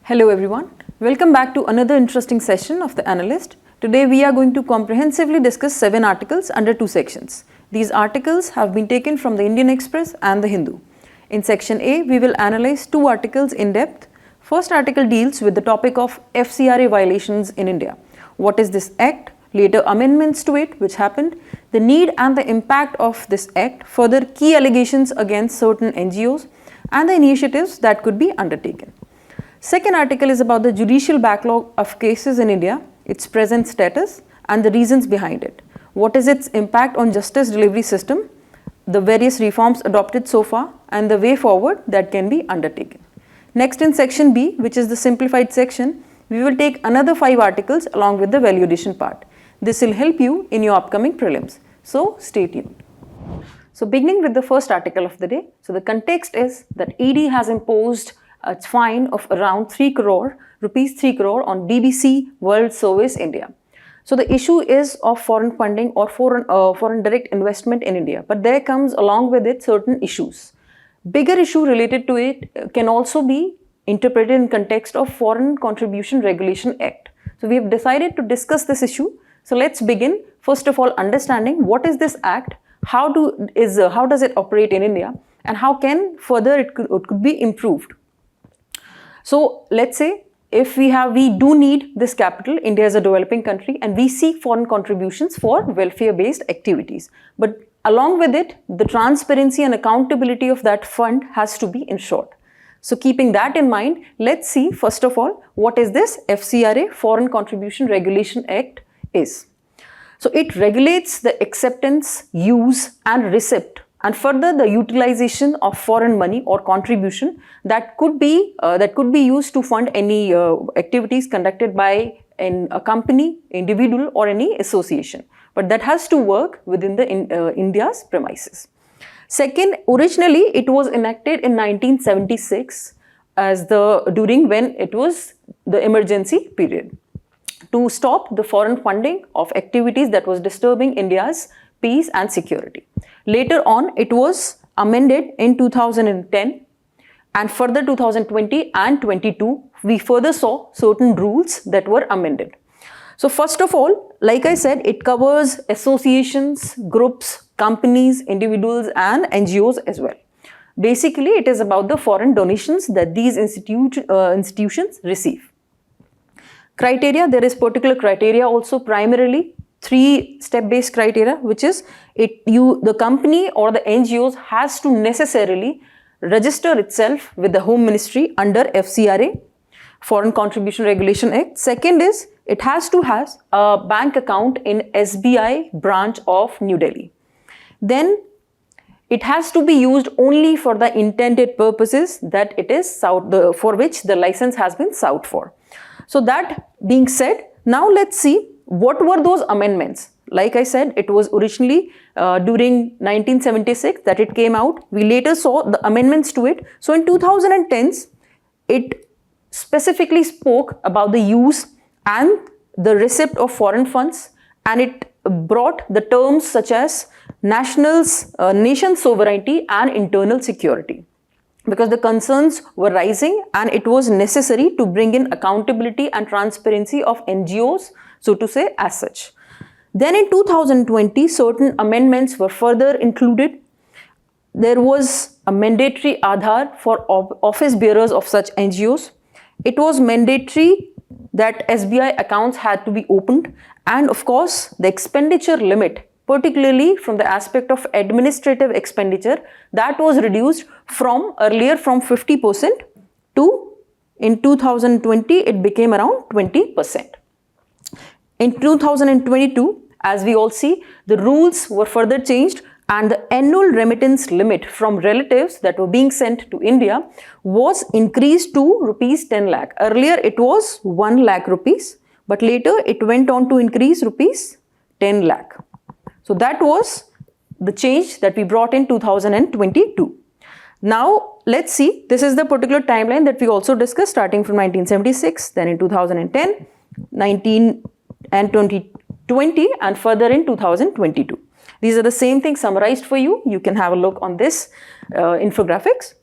Hello everyone, welcome back to another interesting session of the Analyst. Today we are going to comprehensively discuss 7 articles under 2 sections. These articles have been taken from the Indian Express and the Hindu. In section A, we will analyze 2 articles in depth. First article deals with the topic of FCRA violations in India. What is this act? Later amendments to it which happened, the need and the impact of this act, further key allegations against certain NGOs and the initiatives that could be undertaken. Second article is about the judicial backlog of cases in India, its present status and the reasons behind it. What is its impact on justice delivery system, the various reforms adopted so far and the way forward that can be undertaken. Next in section B, which is the simplified section, we will take another 5 articles along with the value addition part. This will help you in your upcoming prelims. So stay tuned. So beginning with the first article of the day. So the context is that ED has imposed a fine of around 3 crore on BBC World Service India. So the issue is of foreign funding or foreign direct investment in India, but there comes along with it certain issues. Bigger issue related to it can also be interpreted in context of Foreign Contribution Regulation Act. So we have decided to discuss this issue. So let's begin first of all understanding what is this act, how does it operate in India, and how can further it could be improved. So let's say if we do need this capital, India is a developing country and we seek foreign contributions for welfare-based activities. But along with it, the transparency and accountability of that fund has to be ensured. So keeping that in mind, let's see first of all, what is this FCRA, Foreign Contribution Regulation Act is. So it regulates the acceptance, use and receipt and further the utilization of foreign money or contribution that could be used to fund any activities conducted by a company, individual or any association. But that has to work within the India's premises. Second, originally it was enacted in 1976 during when it was the emergency period to stop the foreign funding of activities that was disturbing India's peace and security. Later on, it was amended in 2010 and further 2020 and 22, we further saw certain rules that were amended. So first of all, like I said, it covers associations, groups, companies, individuals and NGOs as well. Basically, it is about the foreign donations that these institutions receive. Criteria, there is particular criteria also, primarily 3 step-based criteria, which is the company or the NGOs has to necessarily register itself with the Home Ministry under FCRA, Foreign Contribution Regulation Act. Second is it has to have a bank account in SBI branch of New Delhi. Then it has to be used only for the intended purposes that it is for which the license has been sought for. So that being said, now let's see what were those amendments. Like I said, it was originally during 1976 that it came out. We later saw the amendments to it. So in 2010s, it specifically spoke about the use and the receipt of foreign funds, and it brought the terms such as nation sovereignty and internal security, because the concerns were rising and it was necessary to bring in accountability and transparency of NGOs, so to say, as such. Then in 2020, certain amendments were further included. There was a mandatory Aadhaar for office bearers of such NGOs. It was mandatory that SBI accounts had to be opened, and of course, the expenditure limit, particularly from the aspect of administrative expenditure, that was reduced from earlier from 50% to in 2020 it became around 20%. In 2022, as we all see, the rules were further changed and the annual remittance limit from relatives that were being sent to India was increased to rupees 10 lakh. Earlier it was 1 lakh rupees, but later it went on to increase rupees 10 lakh. So that was the change that we brought in 2022. Now let's see, this is the particular timeline that we also discussed starting from 1976, then in 2010, 19 and 2020 and further in 2022. These are the same things summarized for you. You can have a look on this infographics.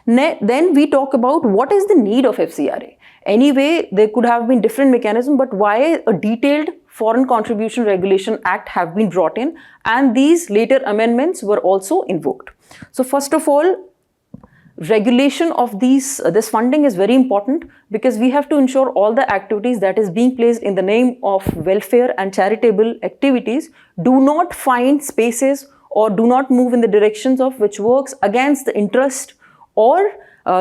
Then we talk about what is the need of FCRA. Anyway, there could have been different mechanisms, but why a detailed Foreign Contribution Regulation Act have been brought in, and these later amendments were also invoked. So first of all, regulation of this funding is very important, because we have to ensure all the activities that is being placed in the name of welfare and charitable activities do not find spaces or do not move in the directions of which works against the interest or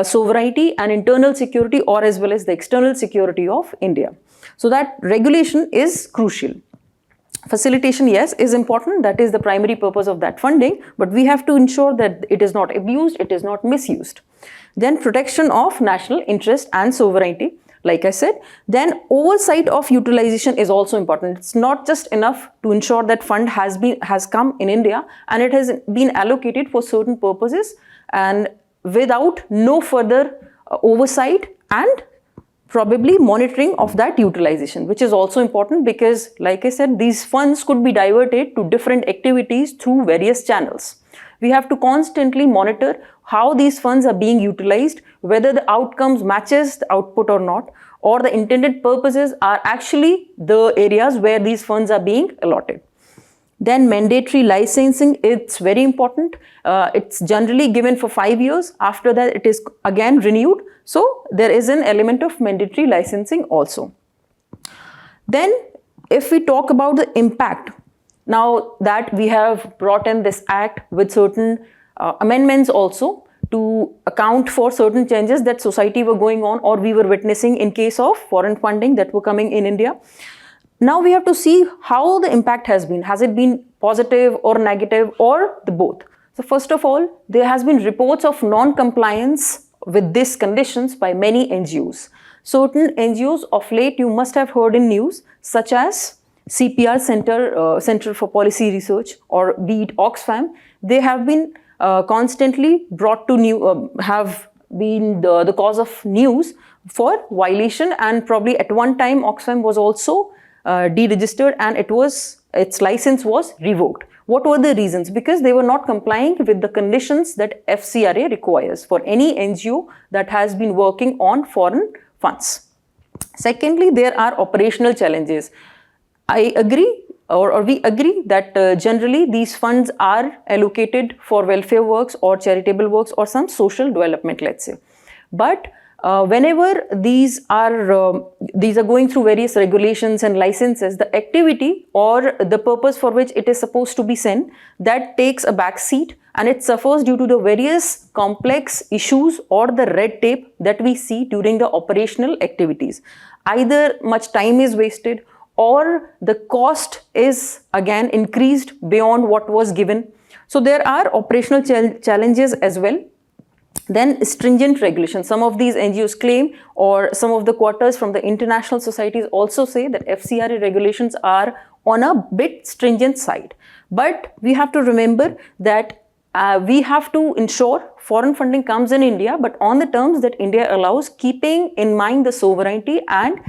sovereignty and internal security, or as well as the external security of India. So that regulation is crucial. Facilitation, yes, is important. That is the primary purpose of that funding, but we have to ensure that it is not abused, it is not misused. Then protection of national interest and sovereignty, like I said. Then oversight of utilization is also important. It's not just enough to ensure that fund has come in India and it has been allocated for certain purposes, and without no further oversight and probably monitoring of that utilization, which is also important, because like I said, these funds could be diverted to different activities through various channels. We have to constantly monitor how these funds are being utilized, whether the outcomes matches the output or not, or the intended purposes are actually the areas where these funds are being allotted. Then mandatory licensing, it's very important. It's generally given for 5 years. After that, it is again renewed. So there is an element of mandatory licensing also. Then if we talk about the impact, now that we have brought in this act with certain amendments also to account for certain changes that society were going on or we were witnessing in case of foreign funding that were coming in India. Now we have to see how the impact has been. Has it been positive or negative or the both? So first of all, there has been reports of non-compliance with these conditions by many NGOs. Certain NGOs of late you must have heard in news, such as CPR Center for Policy Research, or be it Oxfam. They have been constantly brought to have been the cause of news for violation, and probably at one time Oxfam was also deregistered and its license was revoked. What were the reasons? Because they were not complying with the conditions that FCRA requires for any NGO that has been working on foreign funds. Secondly, there are operational challenges. I agree, or we agree that generally these funds are allocated for welfare works or charitable works or some social development, let's say. But whenever these are going through various regulations and licenses, the activity or the purpose for which it is supposed to be sent, that takes a back seat, and it suffers due to the various complex issues or the red tape that we see during the operational activities. Either much time is wasted, or the cost is again increased beyond what was given. So there are operational challenges as well. Then stringent regulations. Some of these NGOs claim, or some of the quarters from the international societies also say, that FCRA regulations are on a bit stringent side. But we have to remember that we have to ensure foreign funding comes in India, but on the terms that India allows, keeping in mind the sovereignty and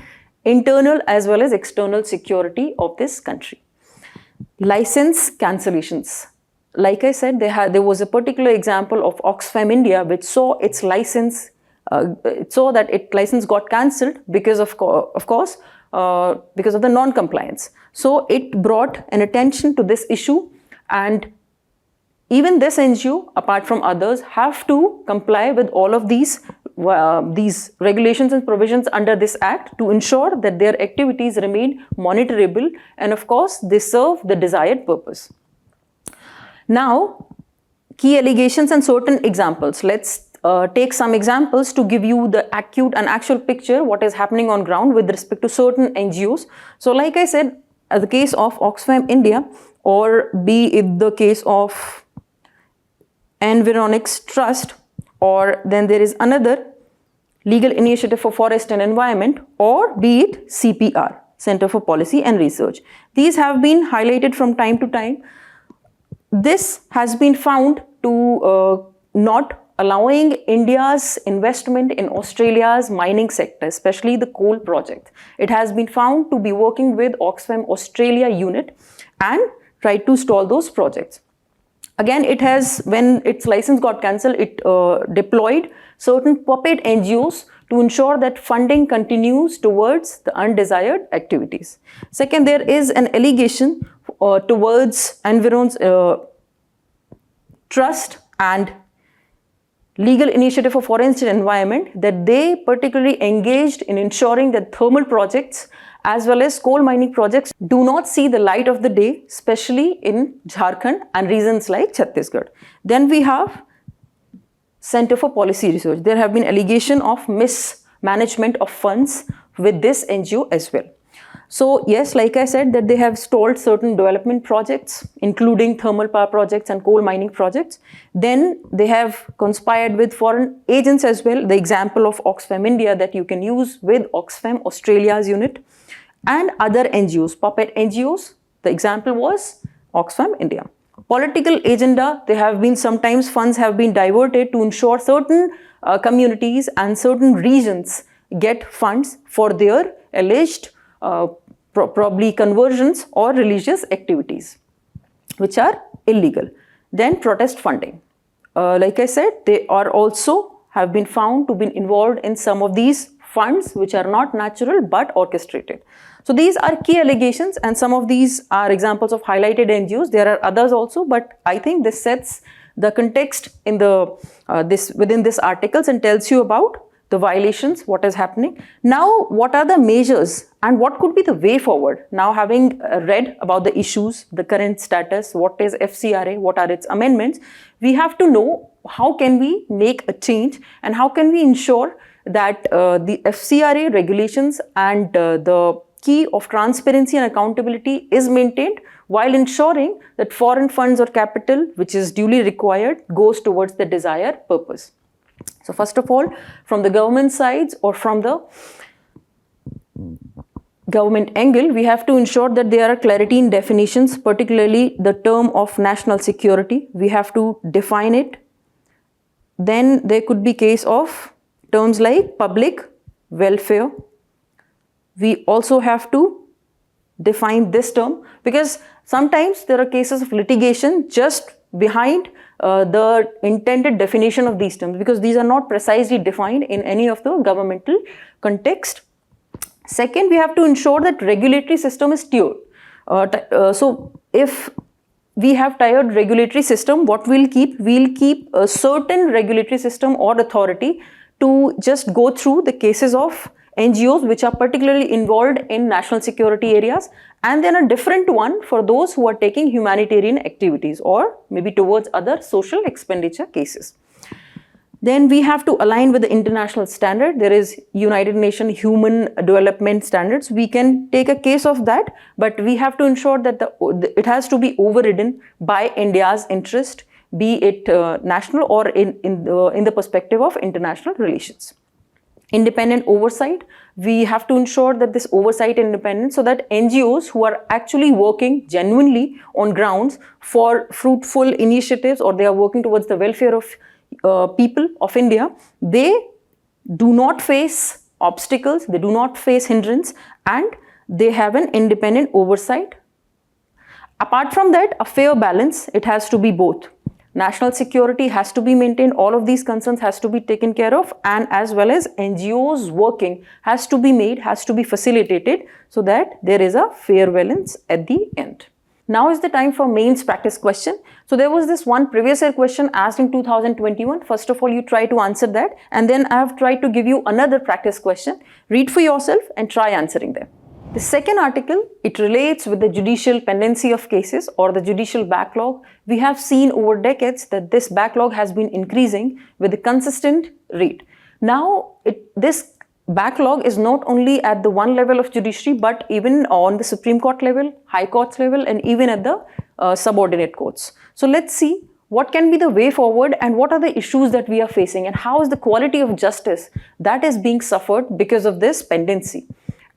internal as well as external security of this country. License cancellations. Like I said, there was a particular example of Oxfam India which saw its license, its license got cancelled because of course, because of the non-compliance. So it brought an attention to this issue, and even this NGO, apart from others, have to comply with all of these regulations and provisions under this act to ensure that their activities remain monitorable, and of course they serve the desired purpose. Now, key allegations and certain examples. Let's take some examples to give you the acute and actual picture what is happening on ground with respect to certain NGOs. So like I said, the case of Oxfam India, or be it the case of Environics Trust, or then there is another Legal Initiative for Forest and Environment, or be it CPR, Center for Policy and Research. These have been highlighted from time to time. This has been found to not allowing India's investment in Australia's mining sector, especially the coal project. It has been found to be working with Oxfam Australia unit and tried to stall those projects. Again, it has, when its license got cancelled, it deployed certain puppet NGOs to ensure that funding continues towards the undesired activities. Second, there is an allegation towards Environ's Trust and Legal Initiative for Forest and Environment that they particularly engaged in ensuring that thermal projects as well as coal mining projects do not see the light of the day, especially in Jharkhand and regions like Chhattisgarh. Then we have Center for Policy Research. There have been allegations of mismanagement of funds with this NGO as well. So yes, like I said, that they have stalled certain development projects, including thermal power projects and coal mining projects. Then they have conspired with foreign agents as well. The example of Oxfam India that you can use with Oxfam Australia's unit and other NGOs, puppet NGOs. The example was Oxfam India. Political agenda, there have been sometimes funds have been diverted to ensure certain communities and certain regions get funds for their alleged probably conversions or religious activities, which are illegal. Then protest funding. Like I said, they are also have been found to be involved in some of these funds which are not natural but orchestrated. So these are key allegations, and some of these are examples of highlighted NGOs. There are others also, but I think this sets the context in the within this articles and tells you about the violations, what is happening. Now, what are the measures and what could be the way forward? Now, having read about the issues, the current status, what is FCRA, what are its amendments, we have to know how can we make a change and how can we ensure that the FCRA regulations and the key of transparency and accountability is maintained while ensuring that foreign funds or capital, which is duly required, goes towards the desired purpose. So first of all, from the government sides or from the government angle, we have to ensure that there are clarity in definitions, particularly the term of national security. We have to define it. Then there could be case of terms like public welfare. We also have to define this term because sometimes there are cases of litigation just behind the intended definition of these terms, because these are not precisely defined in any of the governmental context. Second, we have to ensure that regulatory system is tiered. So if we have tiered regulatory system, what we'll keep a certain regulatory system or authority to just go through the cases of NGOs which are particularly involved in national security areas, and then a different one for those who are taking humanitarian activities or maybe towards other social expenditure cases. Then we have to align with the international standard. There is United Nations Human Development Standards. We can take a case of that, but we have to ensure that it has to be overridden by India's interest, be it national or in the perspective of international relations. Independent oversight, we have to ensure that this oversight is independent so that NGOs who are actually working genuinely on grounds for fruitful initiatives or they are working towards the welfare of people of India, they do not face obstacles, they do not face hindrance, and they have an independent oversight. Apart from that, a fair balance, it has to be both. National security has to be maintained, all of these concerns has to be taken care of, and as well as NGOs working has to be made, has to be facilitated so that there is a fair balance at the end. Now is the time for mains practice question. So there was this one previous year question asked in 2021. First of all, you try to answer that, and then I have tried to give you another practice question. Read for yourself and try answering them. The second article, it relates with the judicial pendency of cases or the judicial backlog. We have seen over decades that this backlog has been increasing with a consistent rate. Now, this backlog is not only at the one level of judiciary, but even on the Supreme Court level, High Courts level, and even at the subordinate courts. So let's see what can be the way forward and what are the issues that we are facing and how is the quality of justice that is being suffered because of this pendency.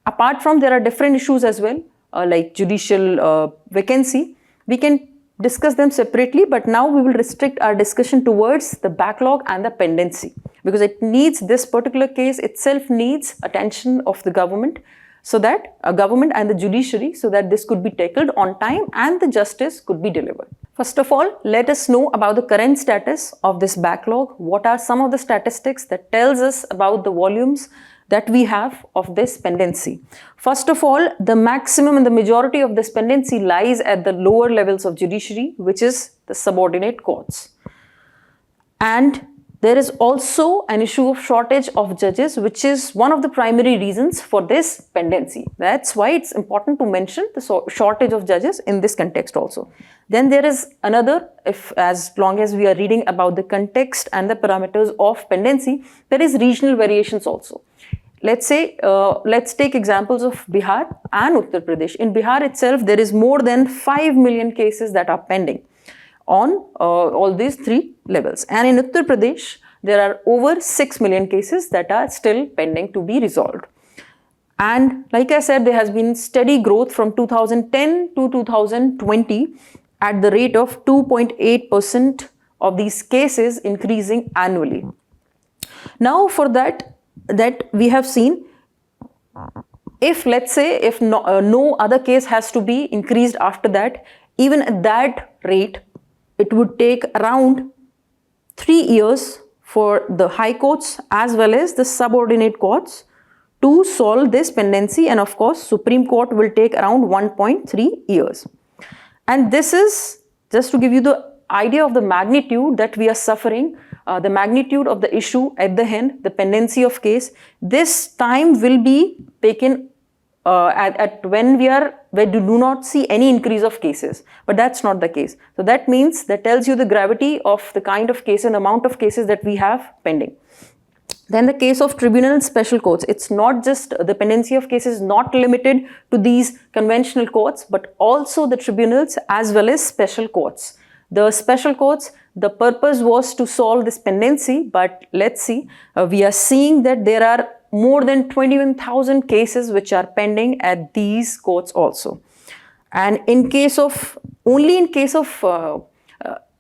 Apart from, there are different issues as well, like judicial vacancy. We can discuss them separately, but now we will restrict our discussion towards the backlog and the pendency, because it needs, this particular case itself needs attention of the government, so that government and the judiciary, so that this could be tackled on time and the justice could be delivered. First of all, let us know about the current status of this backlog. What are some of the statistics that tells us about the volumes that we have of this pendency? First of all, the maximum and the majority of this pendency lies at the lower levels of judiciary, which is the subordinate courts. And there is also an issue of shortage of judges, which is one of the primary reasons for this pendency. That's why it's important to mention the shortage of judges in this context also. Then there is another, as long as we are reading about the context and the parameters of pendency, there is regional variations also. Let's say, let's take examples of Bihar and Uttar Pradesh. In Bihar itself, there is more than 5 million cases that are pending on all these three levels. And in Uttar Pradesh, there are over 6 million cases that are still pending to be resolved. And like I said, there has been steady growth from 2010 to 2020 at the rate of 2.8% of these cases increasing annually. Now for that we have seen, if let's say if no other case has to be increased after that, even at that rate, it would take around 3 years for the high courts as well as the subordinate courts to solve this pendency, and of course Supreme Court will take around 1.3 years. And this is just to give you the idea of the magnitude that we are suffering, the magnitude of the issue at the end, the pendency of case. This time will be taken at when we do not see any increase of cases, but that's not the case. So that means, that tells you the gravity of the kind of case and amount of cases that we have pending. Then the case of tribunal and special courts, it's not just the pendency of cases not limited to these conventional courts, but also the tribunals as well as special courts. The special courts, the purpose was to solve this pendency, but let's see, we are seeing that there are more than 21,000 cases which are pending at these courts also. And in case of,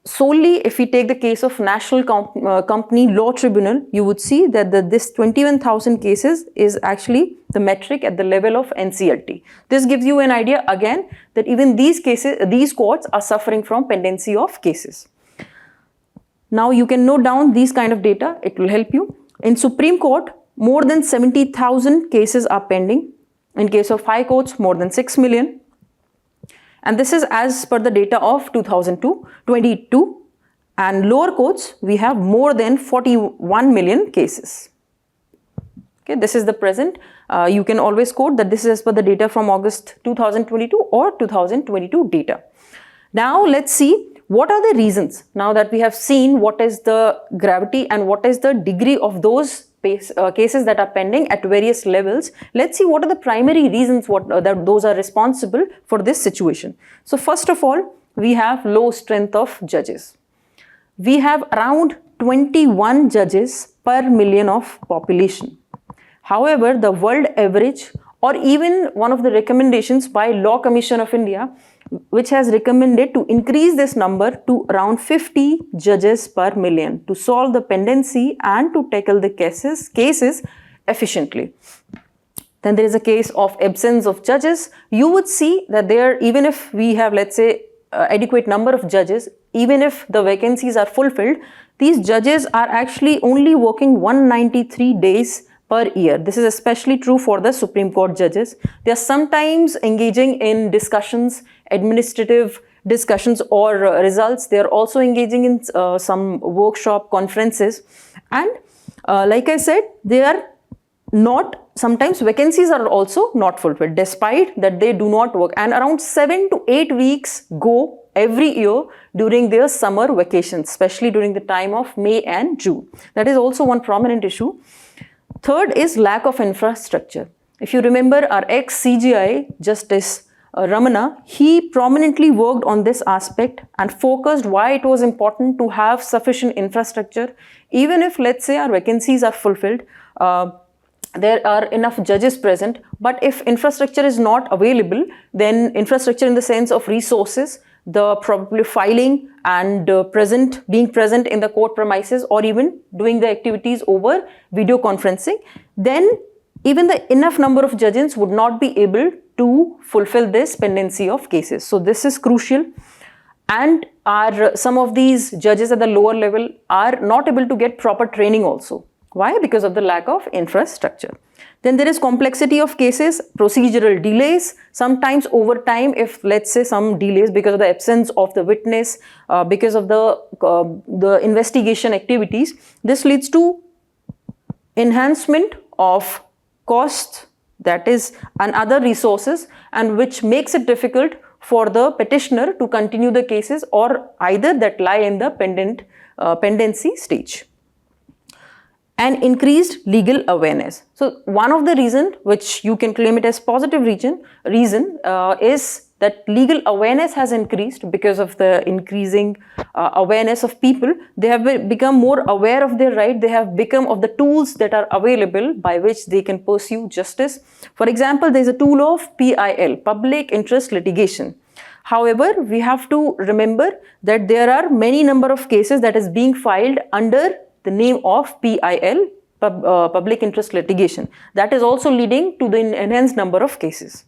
solely if we take the case of National Company Law Tribunal, you would see that this 21,000 cases is actually the metric at the level of NCLT. This gives you an idea again that even these courts are suffering from pendency of cases. Now you can note down these kind of data, it will help you. In Supreme Court, more than 70,000 cases are pending. In case of high courts, more than 6 million. And this is as per the data of 2022. And lower courts, we have more than 41 million cases. Okay, this is the present. You can always quote that this is as per the data from August 2022 or 2022 data. Now let's see what are the reasons. Now that we have seen what is the gravity and what is the degree of those cases that are pending at various levels, let's see what are the primary reasons that those are responsible for this situation. So first of all, we have low strength of judges. We have around 21 judges per million of population. However, the world average, or even one of the recommendations by Law Commission of India, which has recommended to increase this number to around 50 judges per million to solve the pendency and to tackle the cases efficiently. Then there is a case of absence of judges. You would see that there, even if we have, let's say, adequate number of judges, even if the vacancies are fulfilled, these judges are actually only working 193 days per year. This is especially true for the Supreme Court judges. They are sometimes engaging in discussions, administrative discussions or results. They are also engaging in some workshop conferences. And like I said, they are not, sometimes vacancies are also not fulfilled despite that they do not work. And around 7 to 8 weeks go every year during their summer vacations, especially during the time of May and June. That is also one prominent issue. Third is lack of infrastructure. If you remember our ex-CGI, Justice Ramana, he prominently worked on this aspect and focused why it was important to have sufficient infrastructure. Even if, let's say, our vacancies are fulfilled, there are enough judges present, but if infrastructure is not available, then infrastructure in the sense of resources, the probably filing and being present in the court premises, or even doing the activities over video conferencing, then even the enough number of judges would not be able to fulfill this pendency of cases. So this is crucial. and some of these judges at the lower level are not able to get proper training also. Why? Because of the lack of infrastructure. Then there is complexity of cases, procedural delays, sometimes over time, if let's say some delays because of the absence of the witness, because of the investigation activities, this leads to enhancement of costs, that is, and other resources, and which makes it difficult for the petitioner to continue the cases or either that lie in the pendency stage. And increased legal awareness. So one of the reasons which you can claim it as positive reason is that legal awareness has increased because of the increasing awareness of people. They have become more aware of their right. They have become of the tools that are available by which they can pursue justice. For example, there is a tool of PIL, public interest litigation. However, we have to remember that there are many number of cases that is being filed under the name of PIL, public interest litigation. That is also leading to the enhanced number of cases.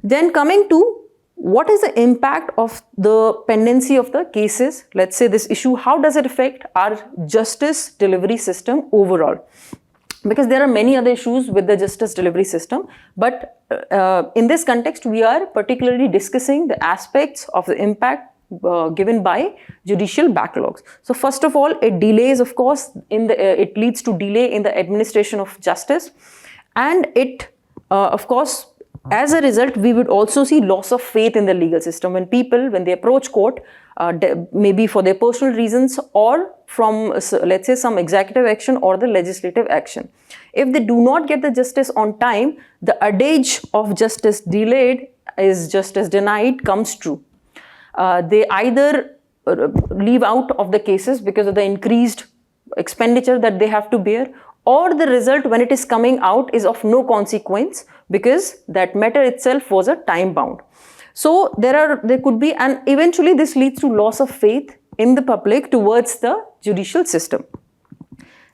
Then coming to what is the impact of the pendency of the cases, let's say this issue, how does it affect our justice delivery system overall? Because there are many other issues with the justice delivery system, but in this context, we are particularly discussing the aspects of the impact given by judicial backlogs. So first of all, it delays, of course, it leads to delay in the administration of justice, and it, of course, as a result, we would also see loss of faith in the legal system when they approach court, maybe for their personal reasons or from, let's say, some executive action or the legislative action. If they do not get the justice on time, the adage of justice delayed is justice denied comes true. They either leave out of the cases because of the increased expenditure that they have to bear, or the result when it is coming out is of no consequence because that matter itself was a time bound. So there could be, and eventually this leads to loss of faith in the public towards the judicial system.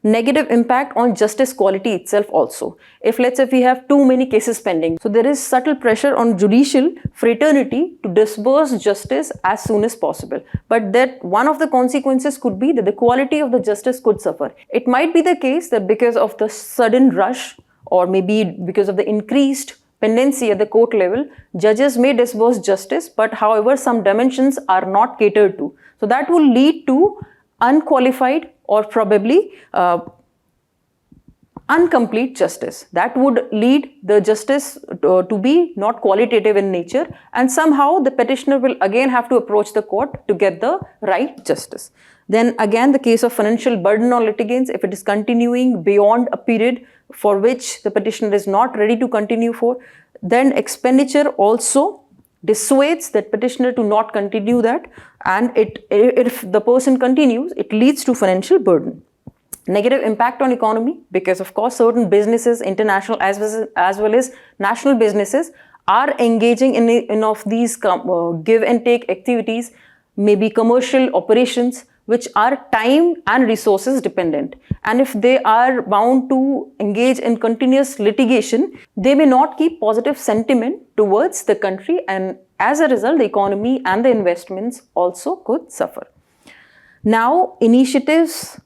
Negative impact on justice quality itself also. If let's say we have too many cases pending, so there is subtle pressure on judicial fraternity to disburse justice as soon as possible. But that one of the consequences could be that the quality of the justice could suffer. It might be the case that because of the sudden rush or maybe because of the increased pendency at the court level, judges may disburse justice, but however some dimensions are not catered to. So that will lead to unqualified or probably incomplete justice. That would lead the justice to be not qualitative in nature, and somehow the petitioner will again have to approach the court to get the right justice. Then again, the case of financial burden on litigants, if it is continuing beyond a period for which the petitioner is not ready to continue for, then expenditure also dissuades that petitioner to not continue that, and if the person continues, it leads to financial burden. Negative impact on economy, because of course certain businesses, international as well as national businesses, are engaging in of these give and take activities, maybe commercial operations, which are time and resources dependent. And if they are bound to engage in continuous litigation, they may not keep positive sentiment towards the country, and as a result, the economy and the investments also could suffer. Now, initiatives,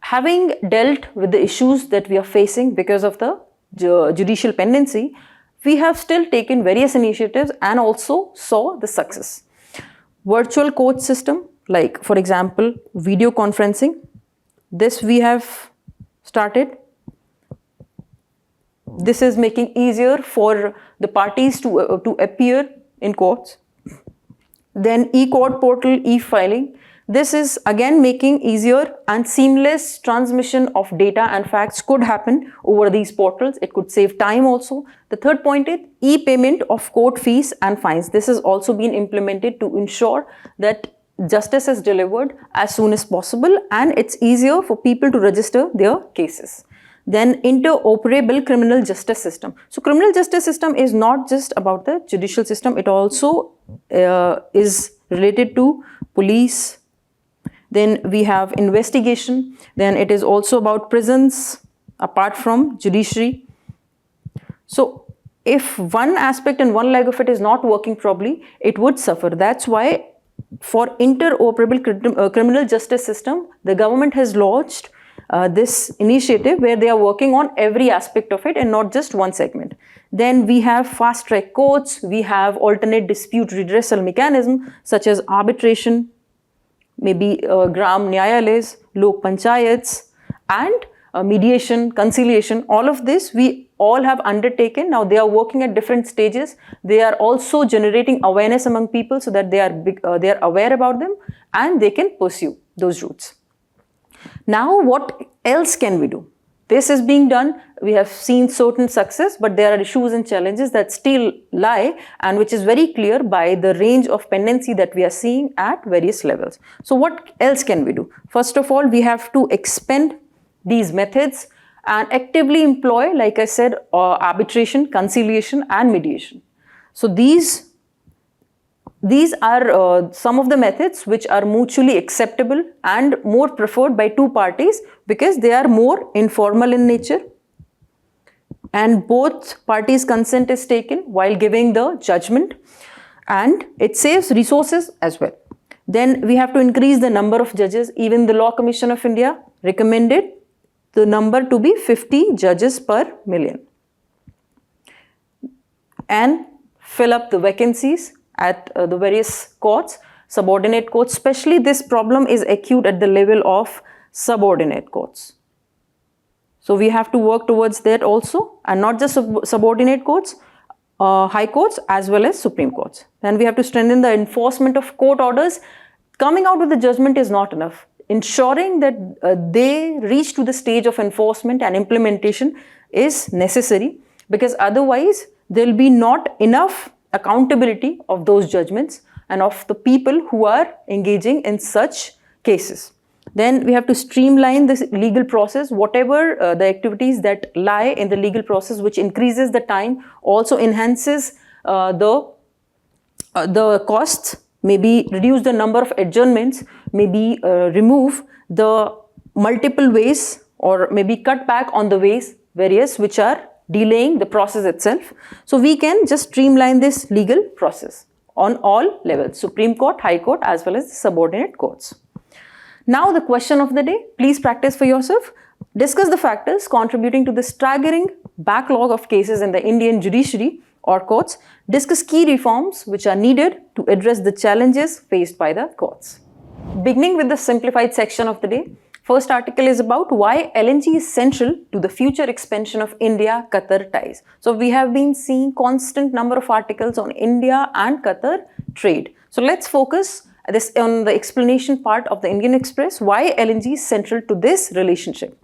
having dealt with the issues that we are facing because of the judicial pendency, we have still taken various initiatives and also saw the success. Virtual court system, like for example, video conferencing. This we have started. This is making easier for the parties to appear in courts. Then e-court portal, e-filing. This is again making easier and seamless transmission of data and facts could happen over these portals. It could save time also. The third point is e-payment of court fees and fines. This has also been implemented to ensure that justice is delivered as soon as possible and it's easier for people to register their cases. Then interoperable criminal justice system. So criminal justice system is not just about the judicial system, it also is related to police. Then we have investigation. Then it is also about prisons apart from judiciary. So if one aspect and one leg of it is not working properly, it would suffer. That's why for interoperable criminal justice system, the government has launched this initiative where they are working on every aspect of it and not just one segment. Then we have fast track courts, we have alternate dispute redressal mechanism such as arbitration, maybe gram nyayalas, lok panchayats, and mediation, conciliation. All of this we all have undertaken. Now they are working at different stages. They are also generating awareness among people so that they are aware about them and they can pursue those routes. Now what else can we do? This is being done. We have seen certain success, but there are issues and challenges that still lie, and which is very clear by the range of pendency that we are seeing at various levels. So what else can we do? First of all, we have to expand these methods and actively employ, like I said, arbitration, conciliation and mediation. So these are some of the methods which are mutually acceptable and more preferred by two parties because they are more informal in nature and both parties' consent is taken while giving the judgment, and it saves resources as well. Then we have to increase the number of judges. Even the Law Commission of India recommended the number to be 50 judges per million, and fill up the vacancies at the various courts, subordinate courts. Especially this problem is acute at the level of subordinate courts. So we have to work towards that also, and not just subordinate courts, high courts as well as Supreme Courts. Then we have to strengthen the enforcement of court orders. Coming out with the judgment is not enough. Ensuring that they reach to the stage of enforcement and implementation is necessary, because otherwise there will be not enough accountability of those judgments and of the people who are engaging in such cases. Then we have to streamline this legal process. Whatever the activities that lie in the legal process which increases the time also enhances the costs, maybe reduce the number of adjournments, maybe remove the multiple ways, or maybe cut back on the ways various which are delaying the process itself. So we can just streamline this legal process on all levels, Supreme Court, High Court as well as the subordinate courts. Now the question of the day, please practice for yourself. Discuss the factors contributing to the staggering backlog of cases in the Indian judiciary or courts. Discuss key reforms which are needed to address the challenges faced by the courts. Beginning with the simplified section of the day, first article is about why LNG is central to the future expansion of India-Qatar ties. So we have been seeing constant number of articles on India and Qatar trade. So let's focus on the explanation part of the Indian Express, why LNG is central to this relationship.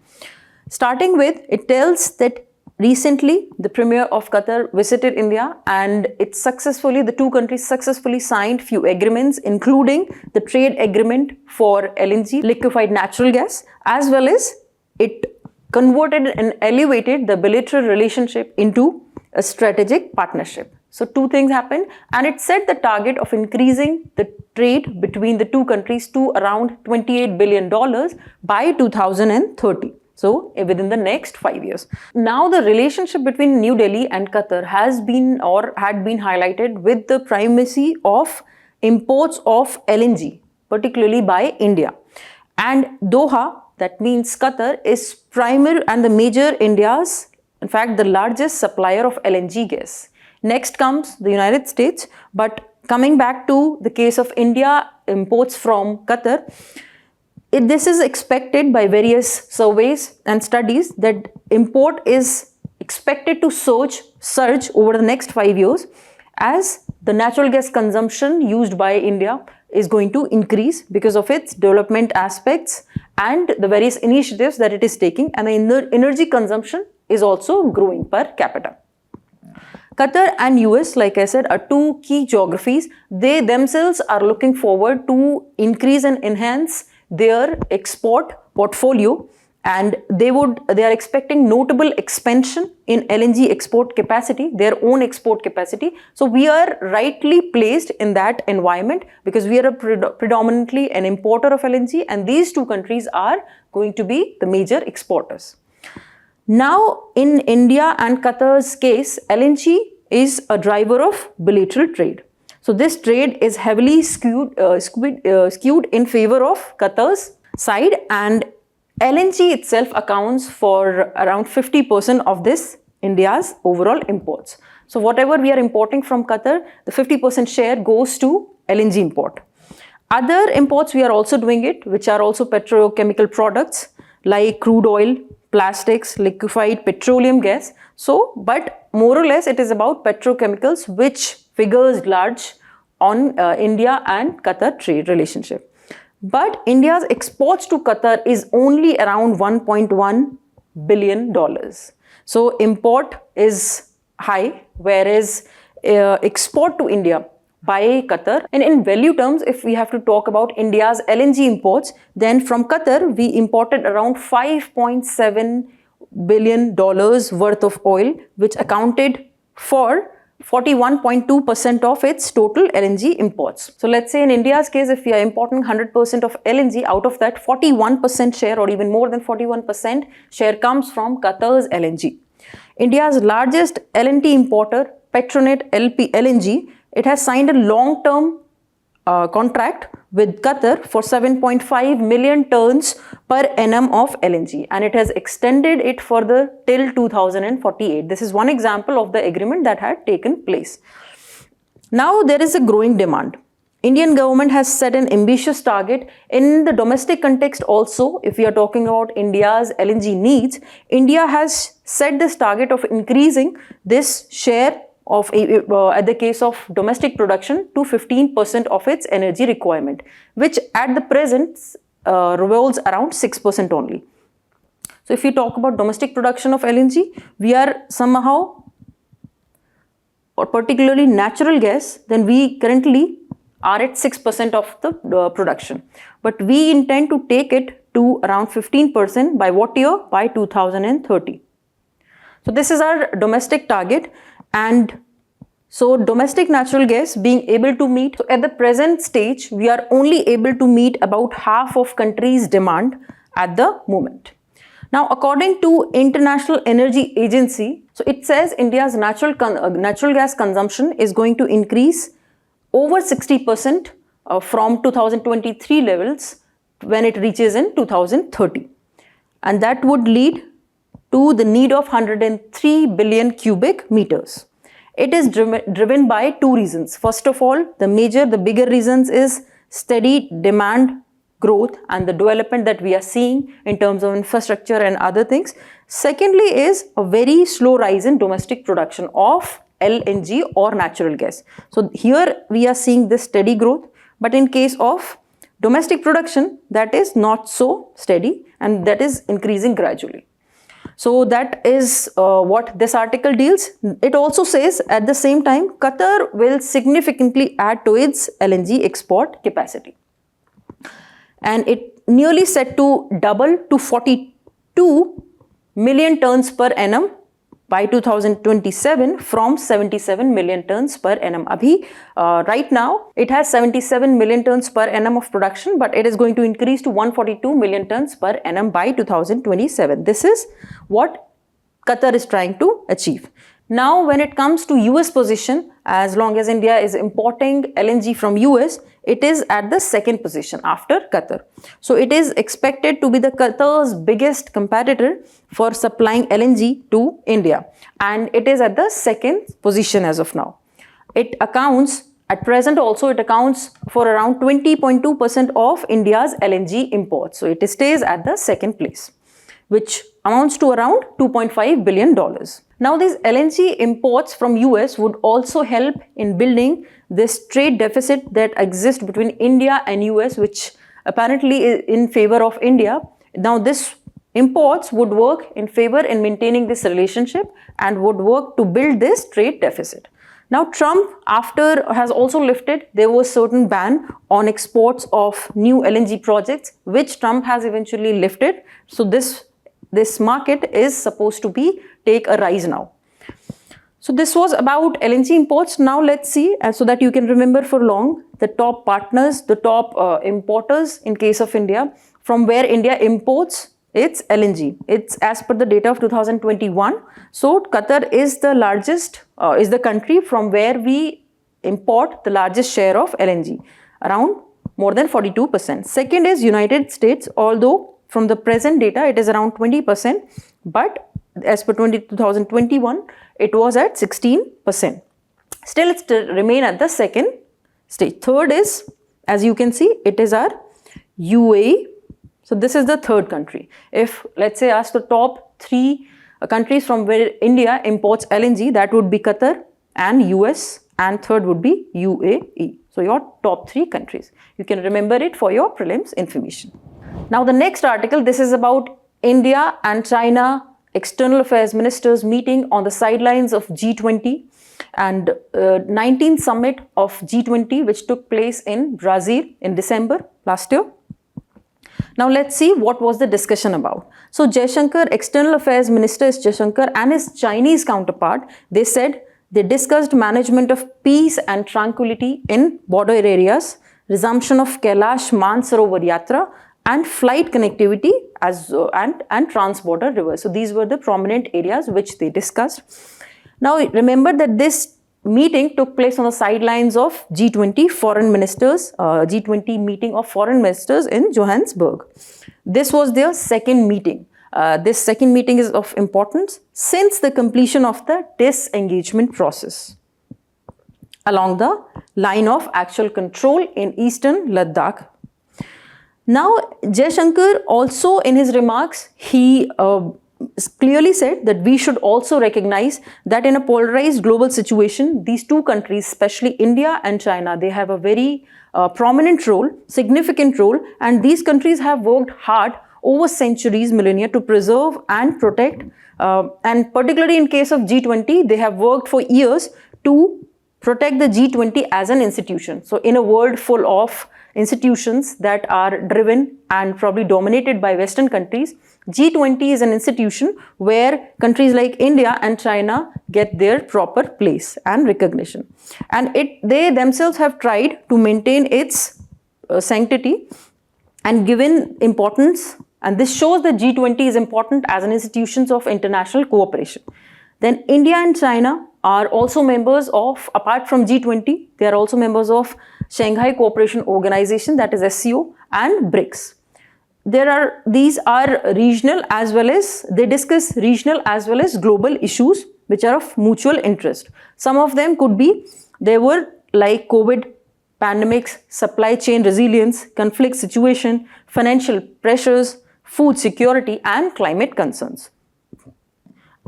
Starting with, it tells that recently the Premier of Qatar visited India and the two countries successfully signed few agreements, including the trade agreement for LNG, liquefied natural gas, as well as it converted and elevated the bilateral relationship into a strategic partnership. So two things happened, and it set the target of increasing the trade between the two countries to around $28 billion by 2030. So within the next 5 years. Now the relationship between New Delhi and Qatar had been highlighted with the primacy of imports of LNG, particularly by India. And Doha, that means Qatar, is primary and the major India's, in fact the largest supplier of LNG gas. Next comes the United States, but coming back to the case of India imports from Qatar, this is expected by various surveys and studies that import is expected to surge over the next 5 years as the natural gas consumption used by India is going to increase because of its development aspects and the various initiatives that it is taking, and the energy consumption is also growing per capita. Qatar and US, like I said, are two key geographies. They themselves are looking forward to increase and enhance their export portfolio, and they are expecting notable expansion in LNG export capacity, their own export capacity. So we are rightly placed in that environment because we are predominantly an importer of LNG, and these two countries are going to be the major exporters. Now, in India and Qatar's case, LNG is a driver of bilateral trade. So this trade is heavily skewed in favor of Qatar's side, and LNG itself accounts for around 50% of this India's overall imports. So whatever we are importing from Qatar, the 50% share goes to LNG import. Other imports we are also doing it, which are also petrochemical products like crude oil, plastics, liquefied petroleum gas. So, but more or less it is about petrochemicals, which figures large on India and Qatar trade relationship. But India's exports to Qatar is only around $1.1 billion. So import is high, whereas export to India by Qatar, and in value terms, if we have to talk about India's LNG imports, then from Qatar we imported around $5.7 billion worth of oil, which accounted for 41.2% of its total LNG imports. So let's say in India's case, if we are importing 100% of LNG, out of that 41% share, or even more than 41% share, comes from Qatar's LNG. India's largest LNG importer, Petronet LNG, it has signed a long-term contract with Qatar for 7.5 million tons per annum of LNG, and it has extended it further till 2048. This is one example of the agreement that had taken place. Now there is a growing demand. Indian government has set an ambitious target in the domestic context also. If we are talking about India's LNG needs, India has set this target of increasing this share of at the case of domestic production to 15% of its energy requirement, which at the present revolves around 6% only. So if we talk about domestic production of LNG, we are somehow, or particularly natural gas, then we currently are at 6% of the production. But we intend to take it to around 15% by what year? By 2030. So this is our domestic target, and so domestic natural gas being able to meet, so at the present stage, we are only able to meet about half of country's demand at the moment. Now, according to International Energy Agency, so it says India's natural gas consumption is going to increase over 60% from 2023 levels when it reaches in 2030. And that would lead to the need of 103 billion cubic meters. It is driven by two reasons. First of all, the bigger reasons is steady demand growth and the development that we are seeing in terms of infrastructure and other things. Secondly is a very slow rise in domestic production of LNG or natural gas. So here we are seeing this steady growth, but in case of domestic production, that is not so steady and that is increasing gradually. So that is what this article deals. It also says at the same time, Qatar will significantly add to its LNG export capacity. And it nearly set to double to 42 million tons per annum by 2027 from 77 million tons per annum. Right now, it has 77 million tons per annum of production, but it is going to increase to 142 million tons per annum by 2027. This is what Qatar is trying to achieve. Now, when it comes to US position, as long as India is importing LNG from US, it is at the second position after Qatar. So it is expected to be the Qatar's biggest competitor for supplying LNG to India, and it is at the second position as of now. It accounts, at present also, it accounts for around 20.2% of India's LNG imports. So it stays at the second place, which amounts to around $2.5 billion. Now, these LNG imports from US would also help in building this trade deficit that exists between India and US, which apparently is in favor of India. Now, this imports would work in favor in maintaining this relationship and would work to build this trade deficit. Now, Trump has also lifted, there was certain ban on exports of new LNG projects, which Trump has eventually lifted. So this market is supposed to take a rise now. So this was about LNG imports. Now let's see, so that you can remember for long, the top partners, the top importers in case of India, from where India imports its LNG. It's as per the data of 2021. So Qatar is the largest, is the country from where we import the largest share of LNG, around more than 42%. Second is United States, although from the present data it is around 20%, but as per 2021 it was at 16%. Still it remain at the second stage. Third is, as you can see, it is our UAE. So this is the third country. If let's say ask the top 3 countries from where India imports LNG, that would be Qatar and US, and third would be UAE. So your top 3 countries. You can remember it for your prelims information. Now the next article, this is about India and China External Affairs Ministers meeting on the sidelines of G20 and 19th summit of G20, which took place in Brazil in December last year. Now let's see what was the discussion about. So Jaishankar, External Affairs Minister Jaishankar, and his Chinese counterpart, they said they discussed management of peace and tranquility in border areas, resumption of Kailash Mansarovar Yatra, and flight connectivity and trans-border rivers. So these were the prominent areas which they discussed. Now remember that this meeting took place on the sidelines of G20 foreign ministers, G20 meeting of foreign ministers in Johannesburg. This was their second meeting. This second meeting is of importance since the completion of the disengagement process along the line of actual control in eastern Ladakh. Now, Jaishankar also in his remarks, he clearly said that we should also recognize that in a polarized global situation, these 2 countries, especially India and China, they have a very prominent role, significant role, and these countries have worked hard over centuries, millennia to preserve and protect, and particularly in case of G20, they have worked for years to protect the G20 as an institution. So in a world full of institutions that are driven and probably dominated by Western countries, G20 is an institution where countries like India and China get their proper place and recognition. And they themselves have tried to maintain its sanctity and given importance, and this shows that G20 is important as an institution of international cooperation. Then India and China are also members of, apart from G20, they are also members of Shanghai Cooperation Organization, that is SCO, and BRICS. These are regional as well as, they discuss regional as well as global issues which are of mutual interest. Some of them could be, they were like COVID, pandemics, supply chain resilience, conflict situation, financial pressures, food security, and climate concerns.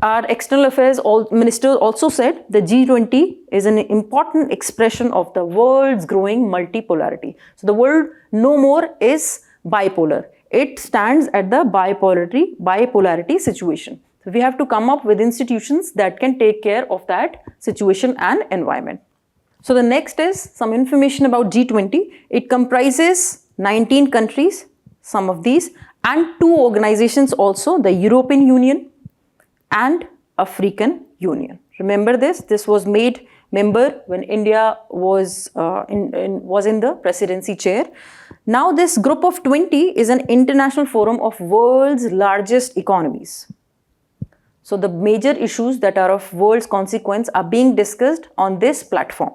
Our external affairs minister also said the G20 is an important expression of the world's growing multipolarity. So the world no more is bipolar. It stands at the bipolarity situation. So we have to come up with institutions that can take care of that situation and environment. So the next is some information about G20. It comprises 19 countries, some of these, and 2 organizations also, the European Union and African Union. Remember this was made member when India was in the presidency chair. Now this group of 20 is an international forum of world's largest economies. So the major issues that are of world's consequence are being discussed on this platform.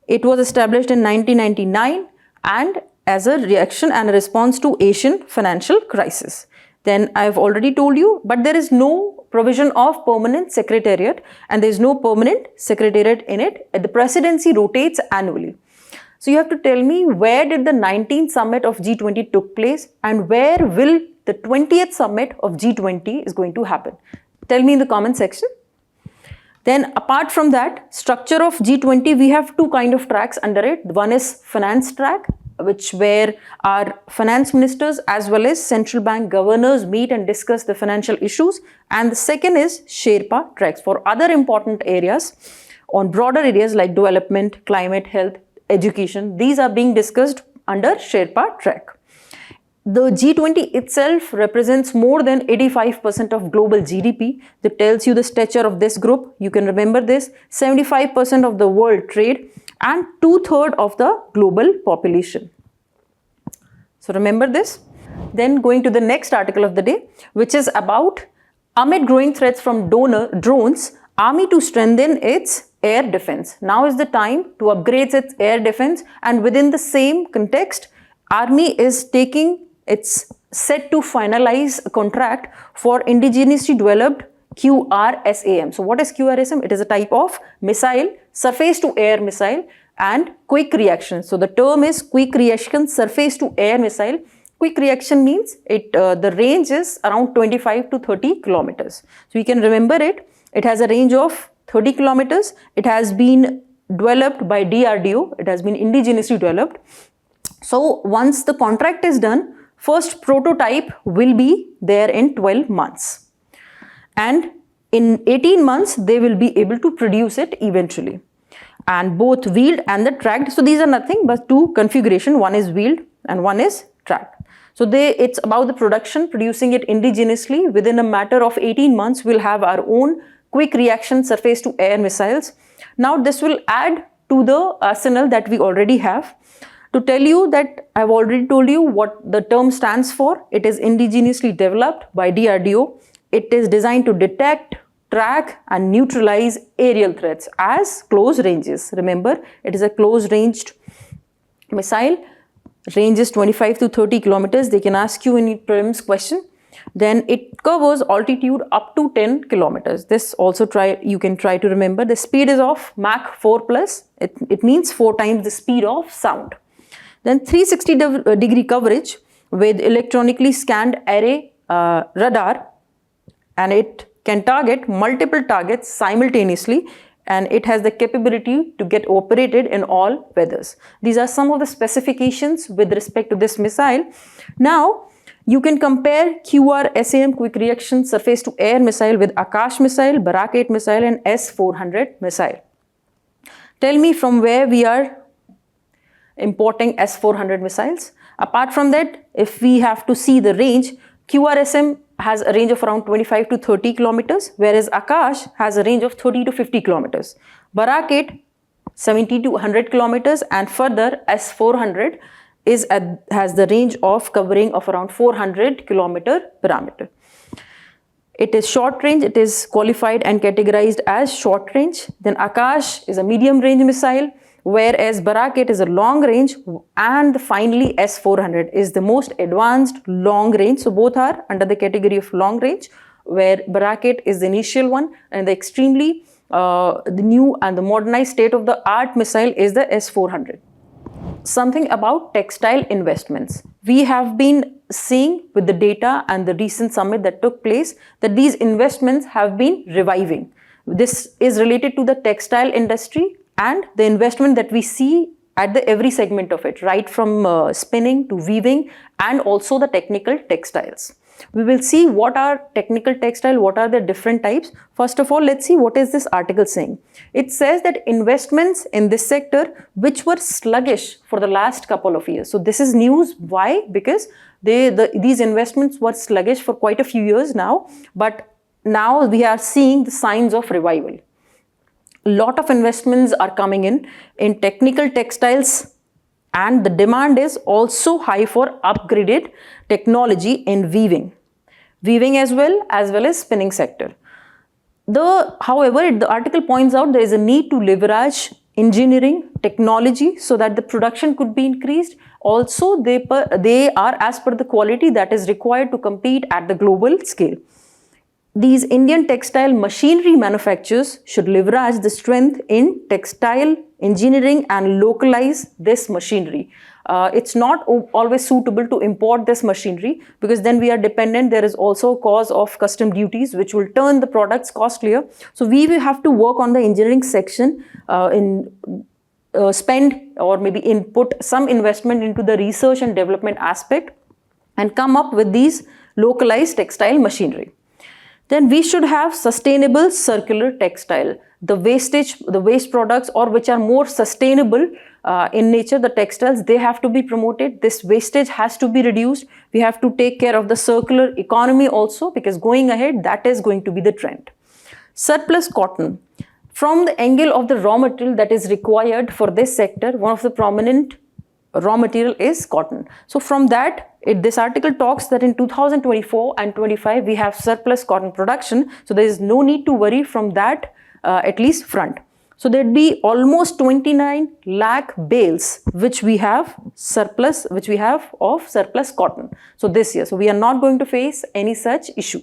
It was established in 1999 and as a reaction and a response to Asian financial crisis. Then I have already told you, but there is no provision of permanent secretariat and there is no permanent secretariat in it. The presidency rotates annually. So you have to tell me, where did the 19th summit of G20 took place and where will the 20th summit of G20 is going to happen? Tell me in the comment section. Then apart from that, structure of G20, we have 2 kind of tracks under it. One is finance track, where our finance ministers as well as central bank governors meet and discuss the financial issues. And the second is Sherpa tracks for other important areas on broader areas like development, climate, health, education. These are being discussed under Sherpa track. The G20 itself represents more than 85% of global GDP. That tells you the stature of this group. You can remember this. 75% of the world trade and 2/3 of the global population. So remember this. Then going to the next article of the day, which is about amid growing threats from drones, Army to strengthen its air defense. Now is the time to upgrade its air defense, and within the same context, Army is it's set to finalize a contract for indigenously developed QRSAM. So what is QRSAM? It is a type of missile, surface to air missile and quick reaction. So the term is quick reaction surface to air missile. Quick reaction means the range is around 25 to 30 kilometers. So you can remember it. It has a range of 30 kilometers. It has been developed by DRDO. It has been indigenously developed. So once the contract is done, first prototype will be there in 12 months. And in 18 months, they will be able to produce it eventually. And both wheeled and the tracked. So these are nothing but two configuration. One is wheeled and one is tracked. So it's about the production, producing it indigenously. Within a matter of 18 months, we'll have our own quick reaction surface to air missiles. Now this will add to the arsenal that we already have. To tell you that I've already told you what the term stands for. It is indigenously developed by DRDO. It is designed to detect, track and neutralize aerial threats as close ranges. Remember, it is a close ranged missile. Range is 25 to 30 kilometers. They can ask you any prelims question. Then it covers altitude up to 10 kilometers. This also you can try to remember. The speed is of Mach 4 plus. It means 4 times the speed of sound. Then 360 degree coverage with electronically scanned array radar, and it can target multiple targets simultaneously, and it has the capability to get operated in all weathers. These are some of the specifications with respect to this missile. Now you can compare QRSAM quick reaction surface to air missile with Akash missile, Barak 8 missile and S-400 missile. Tell me from where we are importing S-400 missiles. Apart from that, if we have to see the range, QRSAM has a range of around 25 to 30 kilometers, whereas Akash has a range of 30 to 50 kilometers. Barak 8, 70 to 100 kilometers, and further S-400 has the range of covering of around 400 kilometer parameter. It is short range. It is qualified and categorized as short range. Then Akash is a medium range missile, whereas Barak 8 is a long range, and finally S-400 is the most advanced long range. So both are under the category of long range, where Barak 8 is the initial one, and the extremely the new and the modernized state-of-the-art missile is the S-400. Something about textile investments. We have been seeing with the data and the recent summit that took place that these investments have been reviving. This is related to the textile industry and the investment that we see at every segment of it, right from spinning to weaving and also the technical textiles. We will see what are technical textile, what are the different types. First of all, let's see what is this article saying. It says that investments in this sector which were sluggish for the last couple of years. So this is news. Why? Because these investments were sluggish for quite a few years now, but now we are seeing the signs of revival. A lot of investments are coming in technical textiles, and the demand is also high for upgraded technology in weaving as well as spinning sector. However, the article points out there is a need to leverage engineering technology so that the production could be increased. Also, they are as per the quality that is required to compete at the global scale. These Indian textile machinery manufacturers should leverage the strength in textile engineering and localize this machinery. It's not always suitable to import this machinery, because then we are dependent. There is also a cause of custom duties which will turn the products costlier. So we will have to work on the engineering section, spend or maybe input some investment into the research and development aspect and come up with these localized textile machinery. Then we should have sustainable circular textile. The waste products, or which are more sustainable in nature, the textiles, they have to be promoted. This wastage has to be reduced. We have to take care of the circular economy also, because going ahead, that is going to be the trend. Surplus cotton. From the angle of the raw material that is required for this sector, one of the prominent raw material is cotton. So from that, this article talks that in 2024 and 25 we have surplus cotton production. So there is no need to worry from that at least front. So there'd be almost 29 lakh bales which we have surplus, which we have of surplus cotton. So this year, so we are not going to face any such issue.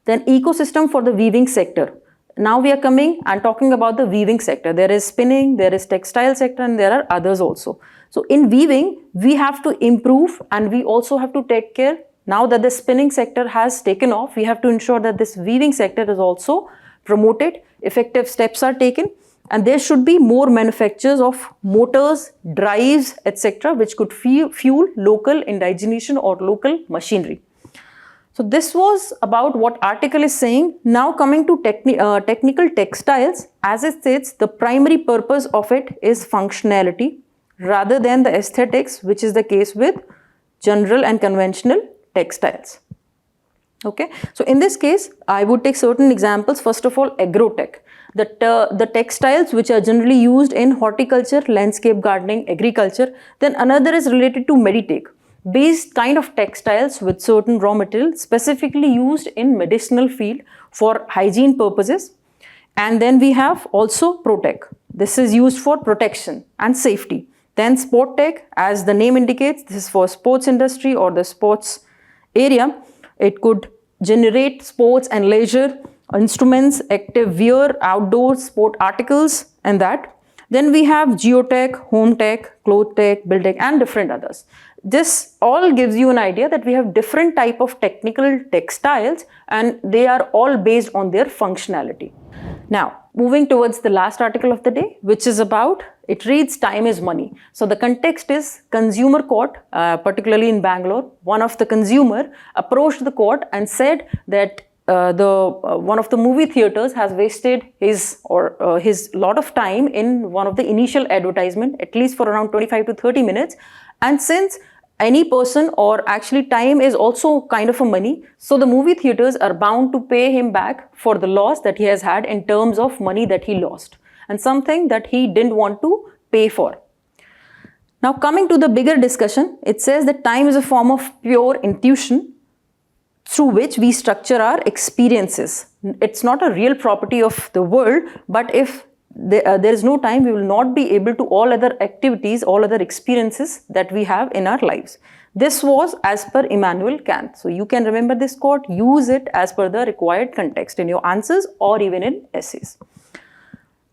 Then ecosystem for the weaving sector. Now we are coming and talking about the weaving sector. There is spinning, there is textile sector, and there are others also. So in weaving, we have to improve, and we also have to take care. Now that the spinning sector has taken off, we have to ensure that this weaving sector is also promoted, effective steps are taken, and there should be more manufacturers of motors, drives, etc., which could fuel local indigenation or local machinery. So this was about what article is saying. Now coming to technical textiles, as it states, the primary purpose of it is functionality rather than the aesthetics, which is the case with general and conventional textiles. Okay, so in this case, I would take certain examples. First of all, agrotech, the textiles which are generally used in horticulture, landscape gardening, agriculture. Then another is related to meditech, based kind of textiles with certain raw material specifically used in medicinal field for hygiene purposes. And then we have also protech. This is used for protection and safety. Then sport tech, as the name indicates, this is for sports industry or the sports area. It could generate sports and leisure instruments, active wear, outdoor sport articles, and that. Then we have geotech, home tech, cloth tech, build tech, and different others. This all gives you an idea that we have different type of technical textiles, and they are all based on their functionality. Now, moving towards the last article of the day, which is about, it reads time is money. So the context is consumer court, particularly in Bangalore. One of the consumer approached the court and said that one of the movie theaters has wasted his lot of time in one of the initial advertisement, at least for around 25 to 30 minutes. And since any person, or actually time is also kind of a money, so the movie theaters are bound to pay him back for the loss that he has had in terms of money that he lost, and something that he didn't want to pay for. Now coming to the bigger discussion, it says that time is a form of pure intuition through which we structure our experiences. It's not a real property of the world, but if there is no time, we will not be able to all other activities, all other experiences that we have in our lives. This was as per Immanuel Kant. So you can remember this quote, use it as per the required context in your answers or even in essays.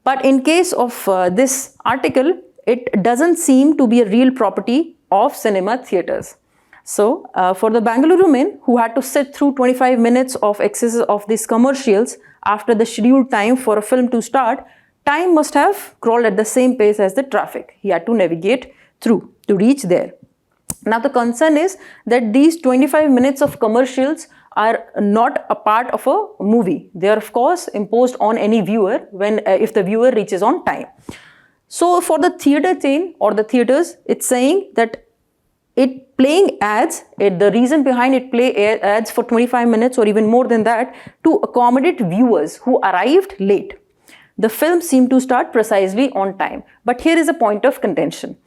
But in case of this article, it doesn't seem to be a real property of cinema theatres. So for the Bangalore men who had to sit through 25 minutes of excesses of these commercials after the scheduled time for a film to start, time must have crawled at the same pace as the traffic he had to navigate through to reach there. Now the concern is that these 25 minutes of commercials are not a part of a movie. They are of course imposed on any viewer when if the viewer reaches on time. So for the theatre chain or the theatres, it's saying that it playing ads, the reason behind it play ads for 25 minutes or even more than that to accommodate viewers who arrived late. The film seemed to start precisely on time. But here is a point of contention.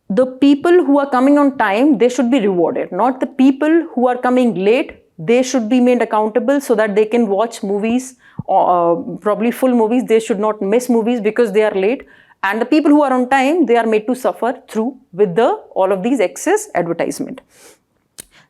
The people who are coming on time, they should be rewarded. Not the people who are coming late, they should be made accountable so that they can watch movies, probably full movies. They should not miss movies because they are late. And the people who are on time, they are made to suffer through with all of these excess advertisement.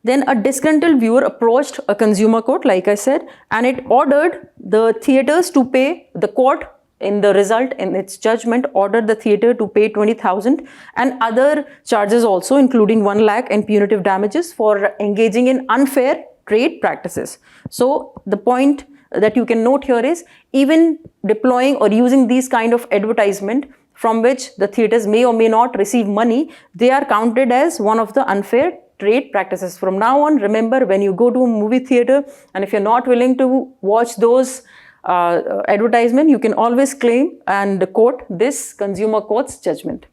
Then a disgruntled viewer approached a consumer court, like I said, and it ordered the theatres to pay, the court in the result, in its judgment, ordered the theatre to pay 20,000 and other charges also, including 1 lakh and punitive damages for engaging in unfair trade practices. So the point that you can note here is, even deploying or using these kind of advertisement from which the theatres may or may not receive money, they are counted as one of the unfair trade practices. From now on, remember, when you go to a movie theatre and if you're not willing to watch those advertisement, you can always claim and quote this consumer court's judgment.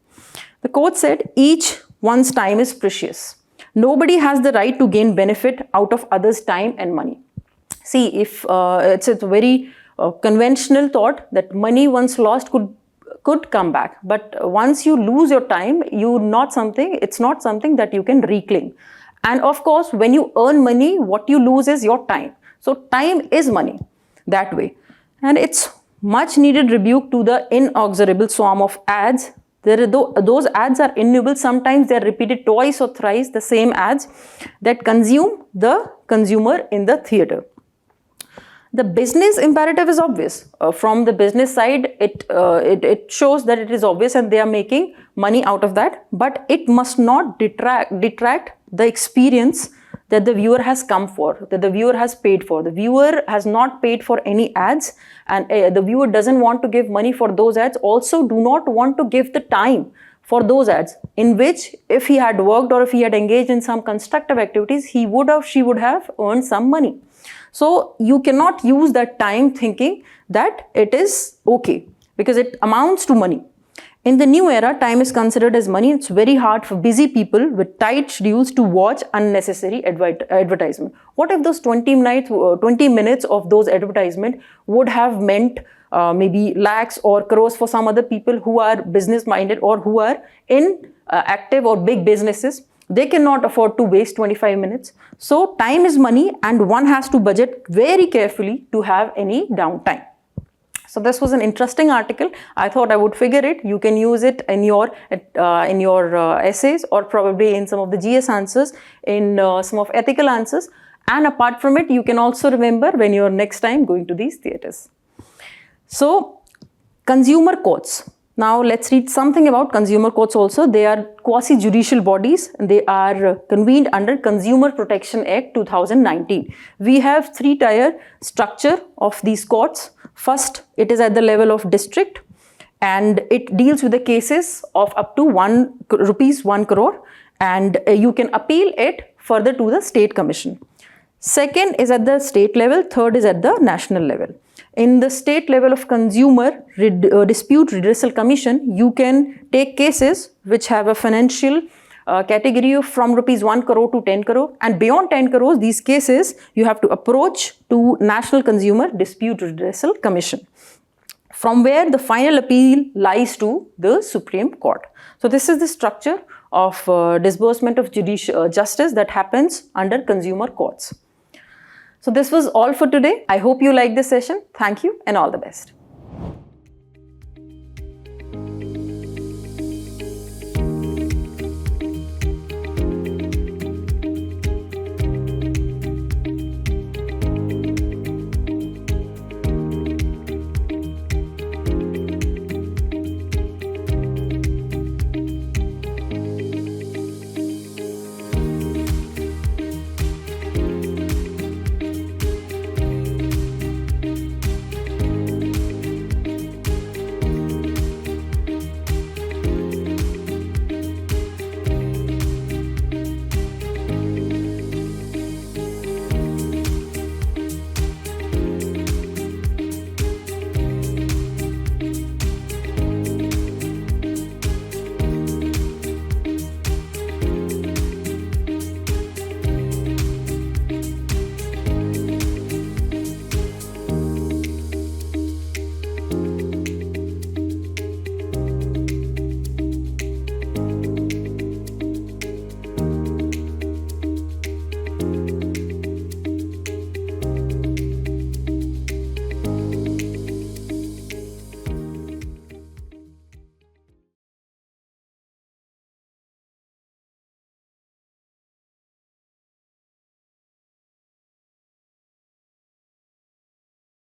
The court said, each one's time is precious. Nobody has the right to gain benefit out of others' time and money. See, if it's a very conventional thought that money once lost could come back, but once you lose your time, it's not something that you can reclaim. And of course, when you earn money, what you lose is your time. So time is money that way. And it's much needed rebuke to the inexorable swarm of ads. Those ads are innumerable. Sometimes they are repeated twice or thrice, the same ads that consume the consumer in the theatre. The business imperative is obvious. From the business side, it shows that it is obvious and they are making money out of that. But it must not detract the experience that the viewer has come for, that the viewer has paid for. The viewer has not paid for any ads, and the viewer doesn't want to give money for those ads, also do not want to give the time for those ads, in which if he had worked or if he had engaged in some constructive activities, she would have earned some money. So you cannot use that time thinking that it is okay, because it amounts to money. In the new era, time is considered as money. It's very hard for busy people with tight schedules to watch unnecessary advertisement. What if those 20 minutes of those advertisement would have meant maybe lakhs or crores for some other people who are business minded or who are in active or big businesses? They cannot afford to waste 25 minutes. So time is money and one has to budget very carefully to have any downtime. So this was an interesting article. I thought I would figure it. You can use it in your essays or probably in some of the GS answers, in some of ethical answers. And apart from it, you can also remember when you're next time going to these theatres. So consumer courts. Now let's read something about consumer courts also. They are quasi-judicial bodies. They are convened under Consumer Protection Act 2019. We have three-tier structure of these courts. First, it is at the level of district and it deals with the cases of up to rupees 1 crore, and you can appeal it further to the State Commission. Second is at the state level. Third is at the national level. In the state level of Consumer Dispute Redressal Commission, you can take cases which have a financial category of from rupees 1 crore to 10 crore, and beyond 10 crores, these cases you have to approach to National Consumer Dispute Redressal Commission, from where the final appeal lies to the Supreme Court. So this is the structure of disbursement of judicial justice that happens under consumer courts. So this was all for today. I hope you liked this session. Thank you and all the best.